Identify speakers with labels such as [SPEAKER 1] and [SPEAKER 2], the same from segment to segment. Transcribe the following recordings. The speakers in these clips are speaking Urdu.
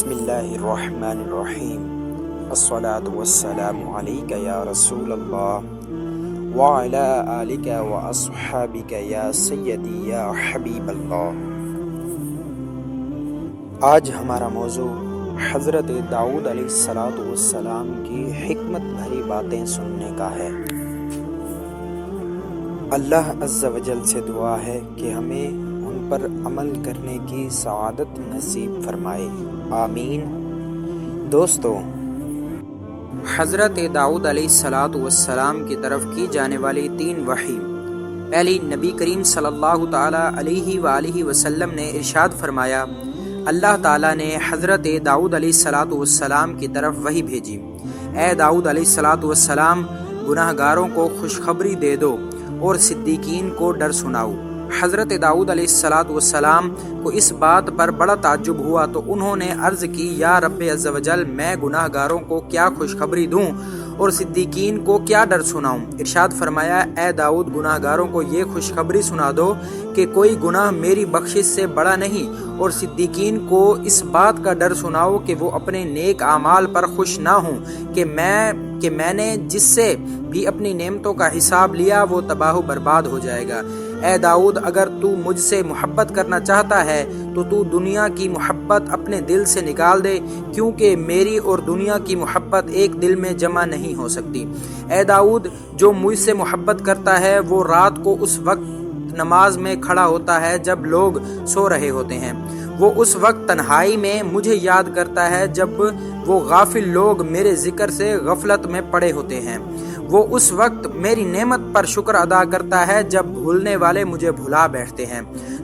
[SPEAKER 1] بسم اللہ الرحمن الرحیم الصلاۃ والسلام علیک یا رسول اللہ وعلی آلک واصحابک یا سیدی یا حبیب اللہ۔ آج ہمارا موضوع حضرت داؤد علیہ السلام کی حکمت بھری باتیں سننے کا ہے۔ اللہ عز و جل سے دعا ہے کہ ہمیں ان پر عمل کرنے کی سعادت نصیب فرمائے، آمین۔ دوستو، حضرت داؤد علیہ السلام کی طرف کی جانے والی 3 وحی۔ پہلی، نبی کریم صلی اللہ تعالی علیہ وآلہ وسلم نے ارشاد فرمایا، اللہ تعالیٰ نے حضرت داؤد علیہ السلام کی طرف وحی بھیجی، اے داؤد علیہ السلام، گناہ گاروں کو خوشخبری دے دو اور صدیقین کو ڈر سناؤ۔ حضرت داؤد علیہ السلام کو اس بات پر بڑا تعجب ہوا تو انہوں نے عرض کی، یا رب عز و جل، میں گناہ گاروں کو کیا خوشخبری دوں اور صدیقین کو کیا ڈر سناؤں؟ ارشاد فرمایا، اے داؤد، گناہ گاروں کو یہ خوشخبری سنا دو کہ کوئی گناہ میری بخشش سے بڑا نہیں، اور صدیقین کو اس بات کا ڈر سناؤ کہ وہ اپنے نیک اعمال پر خوش نہ ہوں کہ میں نے جس سے بھی اپنی نعمتوں کا حساب لیا وہ تباہ و برباد ہو جائے گا۔ اے داؤد، اگر تو مجھ سے محبت کرنا چاہتا ہے تو دنیا کی محبت اپنے دل سے نکال دے، کیونکہ میری اور دنیا کی محبت ایک دل میں جمع نہیں ہو سکتی۔ اے داؤد، جو مجھ سے محبت کرتا ہے وہ رات کو اس وقت نماز میں کھڑا ہوتا ہے جب لوگ سو رہے ہوتے ہیں، وہ اس وقت تنہائی میں مجھے یاد کرتا ہے جب وہ غافل لوگ میرے ذکر سے غفلت میں پڑے ہوتے ہیں، وہ اس وقت میری نعمت پر شکر ادا کرتا ہے جب بھولنے والے مجھے بھلا بیٹھتے ہیں۔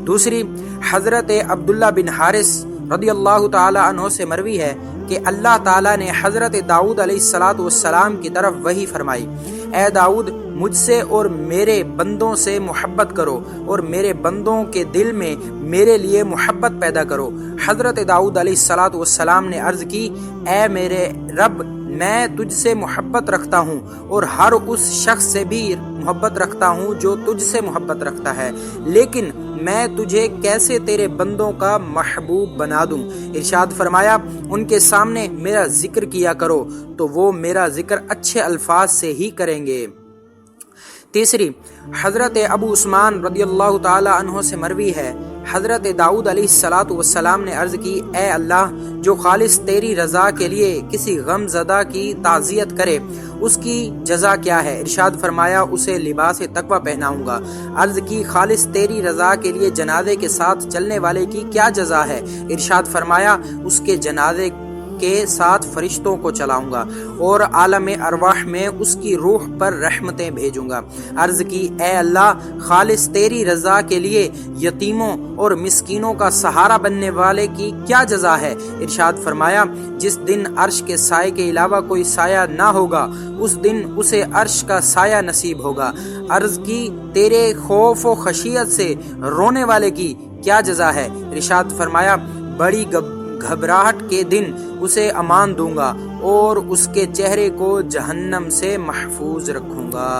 [SPEAKER 1] دوسری، حضرت عبداللہ بن حارث رضی اللہ تعالی عنہ سے مروی ہے کہ اللہ تعالیٰ نے حضرت داؤد علیہ السلام کی طرف وحی فرمائی، اے داؤد، مجھ سے اور میرے بندوں سے محبت کرو اور میرے بندوں کے دل میں میرے لیے محبت پیدا کرو۔ حضرت داؤد علیہ السلام نے عرض کی، اے میرے رب، میں تجھ سے محبت رکھتا ہوں اور ہر اس شخص سے بھی محبت رکھتا ہوں جو تجھ سے محبت رکھتا ہے، لیکن میں تجھے کیسے تیرے بندوں کا محبوب بنا دوں؟ ارشاد فرمایا، ان کے سامنے میرا ذکر کیا کرو تو وہ میرا ذکر اچھے الفاظ سے ہی کریں گے۔ تیسری، حضرت ابو عثمان رضی اللہ تعالی عنہ سے مروی ہے، حضرت داؤد علیہ السلام نے عرض کی، اے اللہ، جو خالص تیری رضا کے لیے کسی غم زدہ کی تعزیت کرے اس کی جزا کیا ہے؟ ارشاد فرمایا، اسے لباس تقوی پہناؤں گا۔ عرض کی، خالص تیری رضا کے لیے جنازے کے ساتھ چلنے والے کی کیا جزا ہے؟ ارشاد فرمایا، اس کے جنازے کے ساتھ فرشتوں کو چلاؤں گا اور عالم ارواح میں اس کی روح پر رحمتیں بھیجوں گا۔ عرض کی، اے اللہ، خالص تیری رضا کے لیے یتیموں اور مسکینوں کا سہارا بننے والے کی کیا جزا ہے؟ ارشاد فرمایا، جس دن عرش کے سائے کے علاوہ کوئی سایہ نہ ہوگا اس دن اسے عرش کا سایہ نصیب ہوگا۔ عرض کی، تیرے خوف و خشیت سے رونے والے کی کیا جزا ہے؟ ارشاد فرمایا، بڑی گھبراہٹ کے دن اسے امان دوں گا اور اس کے چہرے کو جہنم سے محفوظ رکھوں گا۔